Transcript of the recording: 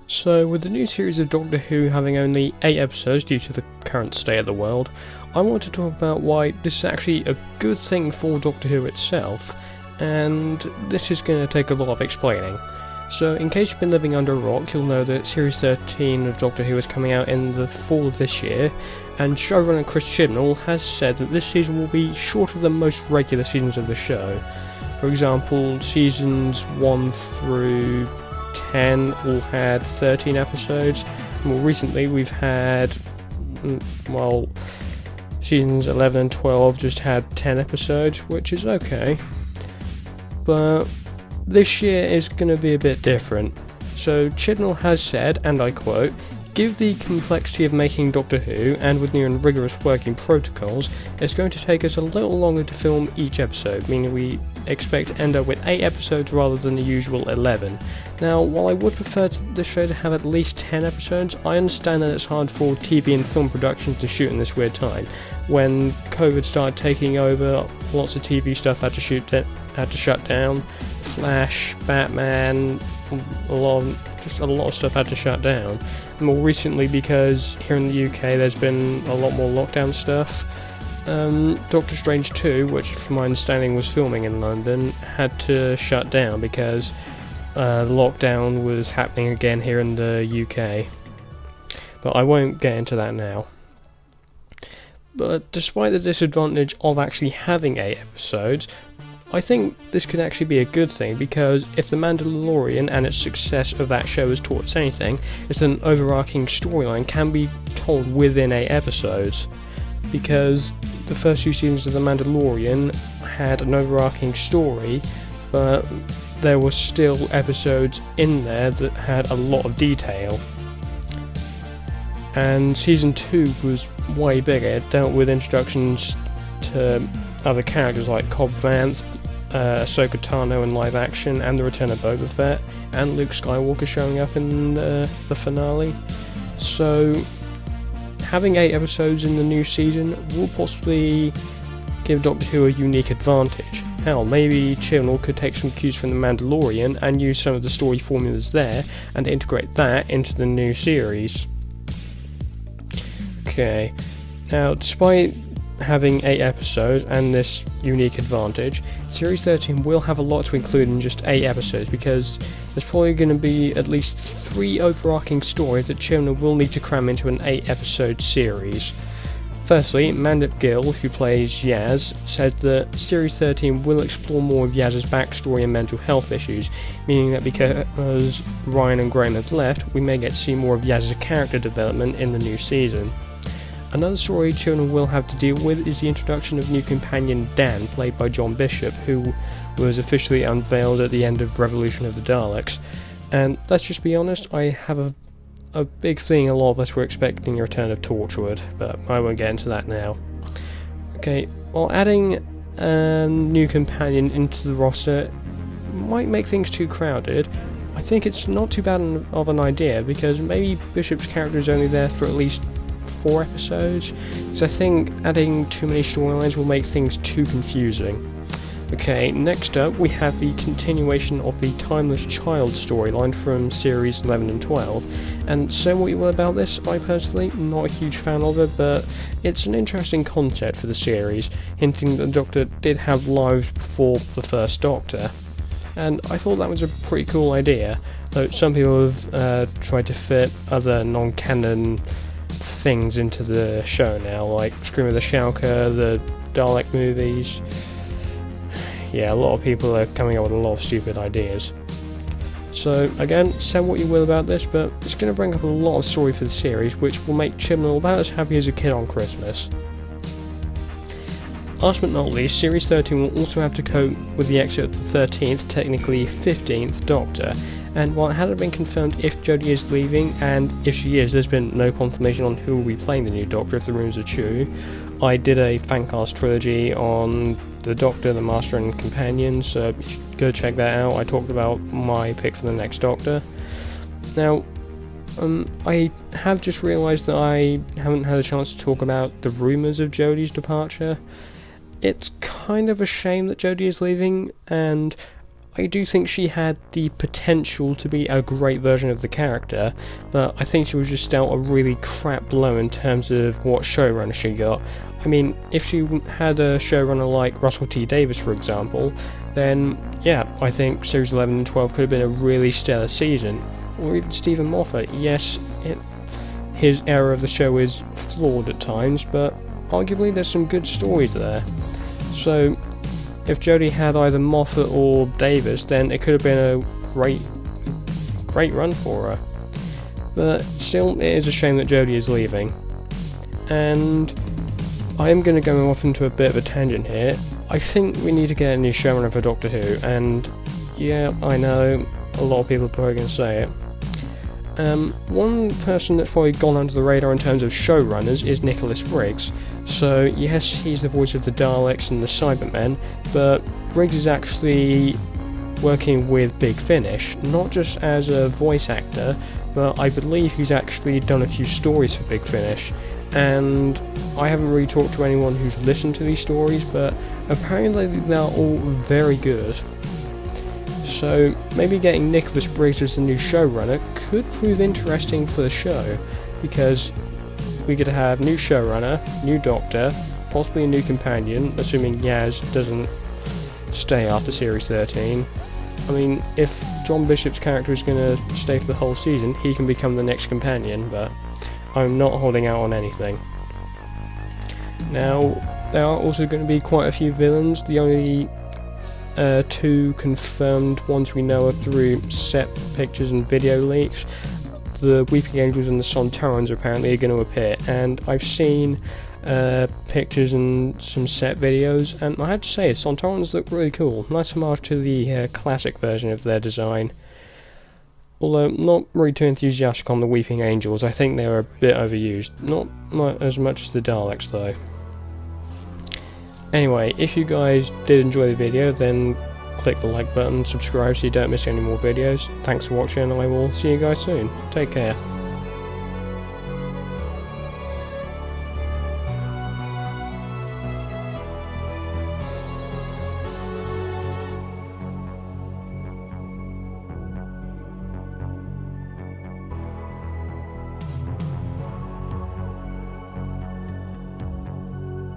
So, with the new series of Doctor Who having only 8 episodes due to the current state of the world, I want to talk about why this is actually a good thing for Doctor Who itself, and this is going to take a lot of explaining. So, in case you've been living under a rock, you'll know that Series 13 of Doctor Who is coming out in the fall of this year, and showrunner Chris Chibnall has said that this season will be shorter than most regular seasons of the show. For example, seasons 1 through 10 all had 13 episodes. More recently we've had, seasons 11 and 12 just had 10 episodes, which is okay. But this year is going to be a bit different. So Chibnall has said, and I quote, "Given the complexity of making Doctor Who, and with new and rigorous working protocols, it's going to take us a little longer to film each episode, meaning we expect to end up with 8 episodes rather than the usual 11. Now, while I would prefer the show to have at least 10 episodes, I understand that it's hard for TV and film productions to shoot in this weird time. When COVID started taking over, lots of TV stuff had to shut down. Flash, Batman, a lot of stuff had to shut down. More recently, because here in the UK there's been a lot more lockdown stuff, Doctor Strange 2, which from my understanding was filming in London, had to shut down because the lockdown was happening again here in the UK. But I won't get into that now. But despite the disadvantage of actually having 8 episodes, I think this could actually be a good thing, because if The Mandalorian and its success of that show has taught us anything, it's that an overarching storyline can be told within 8 episodes. Because the first 2 seasons of The Mandalorian had an overarching story, but there were still episodes in there that had a lot of detail. And season 2 was way bigger. It dealt with introductions to other characters like Cobb Vanth, Ahsoka Tano in live action, and the return of Boba Fett, and Luke Skywalker showing up in the finale. So having 8 episodes in the new season will possibly give Doctor Who a unique advantage. Hell, maybe Chibnall could take some cues from The Mandalorian and use some of the story formulas there and integrate that into the new series. Okay, now despite having 8 episodes and this unique advantage, Series 13 will have a lot to include in just 8 episodes, because there's probably going to be at least 3 overarching stories that Chibnall will need to cram into an 8 episode series. Firstly, Mandip Gill, who plays Yaz, said that Series 13 will explore more of Yaz's backstory and mental health issues, meaning that because Ryan and Graham have left, we may get to see more of Yaz's character development in the new season. Another story Chibnall will have to deal with is the introduction of new companion Dan, played by John Bishop, who was officially unveiled at the end of Revolution of the Daleks. And let's just be honest, I have a big feeling a lot of us were expecting the return of Torchwood, but I won't get into that now. Okay, while adding a new companion into the roster might make things too crowded, I think it's not too bad of an idea, because maybe Bishop's character is only there for at least 4 episodes, because I think adding too many storylines will make things too confusing. Okay, next up we have the continuation of the Timeless Child storyline from series 11 and 12, and say what you will about this, I personally am not a huge fan of it, but it's an interesting concept for the series, hinting that the Doctor did have lives before the first Doctor, and I thought that was a pretty cool idea, though some people have tried to fit other non-canon things into the show now, like Scream of the Shauker, the Dalek movies. Yeah, a lot of people are coming up with a lot of stupid ideas. So again, say what you will about this, but it's going to bring up a lot of story for the series, which will make Chibnall about as happy as a kid on Christmas. Last but not least, Series 13 will also have to cope with the exit of the 13th, technically 15th Doctor, and while it hadn't been confirmed if Jody is leaving, and if she is, there's been no confirmation on who will be playing the new Doctor if the rumours are true. I did a fancast trilogy on the Doctor, the Master and Companion, so you should go check that out. I talked about my pick for the next Doctor. Now, I have just realised that I haven't had a chance to talk about the rumours of Jodie's departure. It's kind of a shame that Jodie is leaving, and I do think she had the potential to be a great version of the character, but I think she was just dealt a really crap blow in terms of what showrunner she got. I mean, if she had a showrunner like Russell T Davies, for example, then yeah, I think Series 11 and 12 could have been a really stellar season. Or even Stephen Moffat. Yes, his era of the show is flawed at times, but arguably there's some good stories there. So, if Jody had either Moffat or Davis, then it could have been a great run for her. But still, it is a shame that Jody is leaving. And I am going to go off into a bit of a tangent here. I think we need to get a new showrunner for Doctor Who, and yeah, I know, a lot of people are probably going to say it. One person that's probably gone under the radar in terms of showrunners is Nicholas Briggs. So yes, he's the voice of the Daleks and the Cybermen, but Briggs is actually working with Big Finish, not just as a voice actor, but I believe he's actually done a few stories for Big Finish. And I haven't really talked to anyone who's listened to these stories, but apparently they're all very good. So maybe getting Nicholas Briggs as the new showrunner could prove interesting for the show, because we could have new showrunner, new Doctor, possibly a new companion, assuming Yaz doesn't stay after Series 13. I mean, if John Bishop's character is going to stay for the whole season, he can become the next companion, but I'm not holding out on anything. Now, there are also going to be quite a few villains. The only two confirmed ones we know are through set pictures and video leaks. The Weeping Angels and the Sontarans apparently are going to appear, and I've seen pictures and some set videos, and I have to say, the Sontarans look really cool. Nice homage to the classic version of their design. Although, not really too enthusiastic on the Weeping Angels. I think they were a bit overused. Not as much as the Daleks, though. Anyway, if you guys did enjoy the video, then click the like button, subscribe so you don't miss any more videos. Thanks for watching, and I will see you guys soon. Take care.